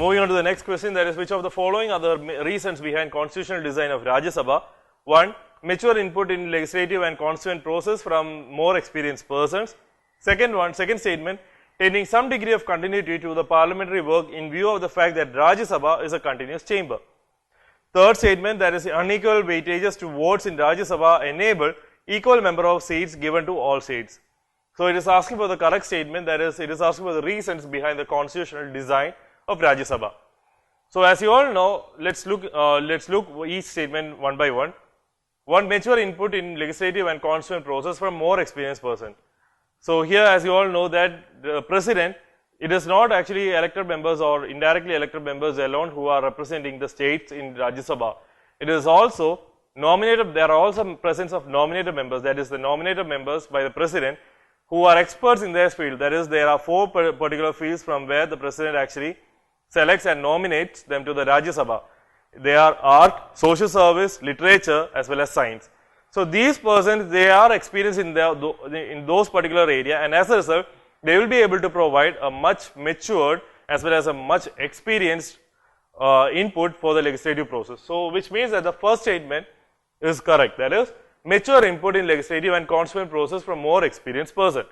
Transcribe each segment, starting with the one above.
moving on to the next question, that is, which of the following are the reasons behind constitutional design of Rajya Sabha? 1. Mature input in legislative and constituent process from more experienced persons. Second statement, tending some degree of continuity to the parliamentary work in view of the fact that Rajya Sabha is a continuous chamber. Third statement, that is, unequal weightages to votes in Rajya Sabha enable equal number of seats given to all states. So it is asking for the correct statement, that is, it is asking for the reasons behind the constitutional design of Rajya Sabha. So as you all know, let's look each statement one by one. 1. Mature input in legislative and constituent process from more experienced person. So here, as you all know, that the president, it is not actually elected members or indirectly elected members alone who are representing the states in Rajya Sabha. It is also nominated, there are also presence of nominated members, that is, the nominated members by the president who are experts in their field. That is, there are 4 particular fields from where the president actually selects and nominates them to the Rajya Sabha. They are art, social service, literature, as well as science. So these persons, they are experienced in those particular area, and as a result, they will be able to provide a much matured as well as a much experienced input for the legislative process. So which means that the first statement is correct, that is, mature input in legislative and constituent process from more experienced person.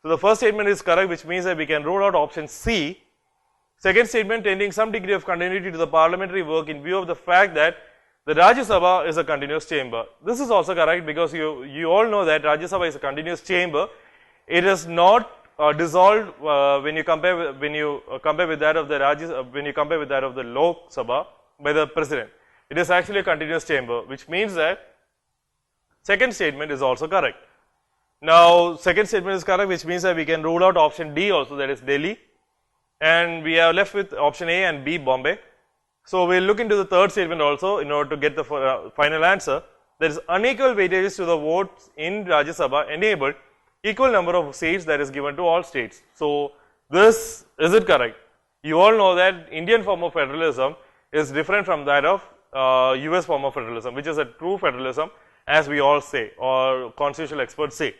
So the first statement is correct, which means that we can rule out option C. Second statement, tending some degree of continuity to the parliamentary work in view of the fact that the Rajya Sabha is a continuous chamber. This is also correct because you all know that Rajya Sabha is a continuous chamber. It is not dissolved when you compare with that of the Lok Sabha by the president. It is actually a continuous chamber, which means that second statement is also correct. Now, second statement is correct, which means that we can rule out option D also, that is Delhi. And we are left with option A and B, Bombay. So we'll look into the third statement also in order to get the final answer. There is unequal weightages to the votes in Rajya Sabha enabled equal number of seats that is given to all states. So this, is it correct? You all know that Indian form of federalism is different from that of US form of federalism, which is a true federalism, as we all say, or constitutional experts say.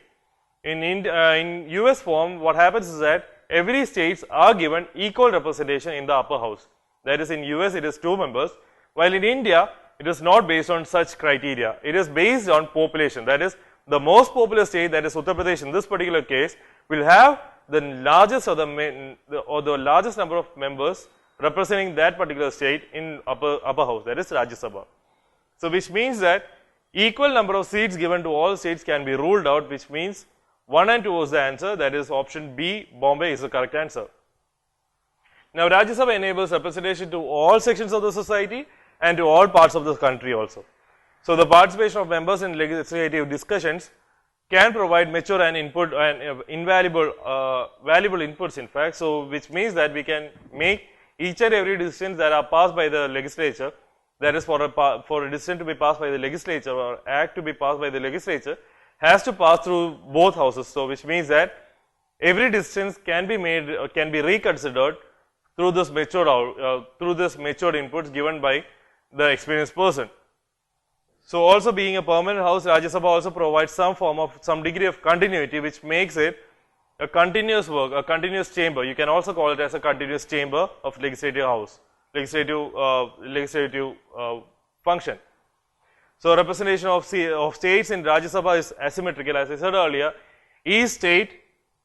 In US form, what happens is that every states are given equal representation in the upper house. That is, in US it is 2 members, while in India it is not based on such criteria. It is based on population. That is, the most populous state, that is Uttar Pradesh in this particular case, will have the largest or the largest number of members representing that particular state in upper house, that is Rajya Sabha. So which means that equal number of seats given to all states can be ruled out, which means 1 and 2 is the answer, that is option B, Bombay is the correct answer. Now Rajya Sabha enables representation to all sections of the society and to all parts of the country also. So the participation of members in legislative discussions can provide mature and input and valuable inputs in fact. So which means that we can make each and every decisions that are passed by the legislature, that is for a decision to be passed by the legislature or act to be passed by the legislature, has to pass through both houses. So which means that every decision can be made, can be reconsidered through this matured inputs given by the experienced person. So also being a permanent house, Rajya Sabha also provides some degree of continuity, which makes it a continuous work, a continuous chamber. You can also call it as a continuous chamber of legislative house, legislative function. So representation of states in Rajya Sabha is asymmetrical. As I said earlier, each state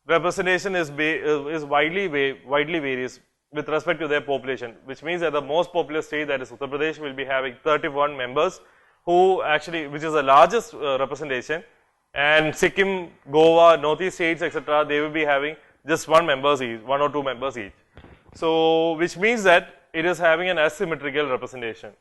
representation is widely varies with respect to their population, which means that the most populous state, that is Uttar Pradesh, will be having 31 members, which is the largest representation, and Sikkim, Goa, Northeast states, etc., they will be having just 1 or 2 members each. So which means that it is having an asymmetrical representation.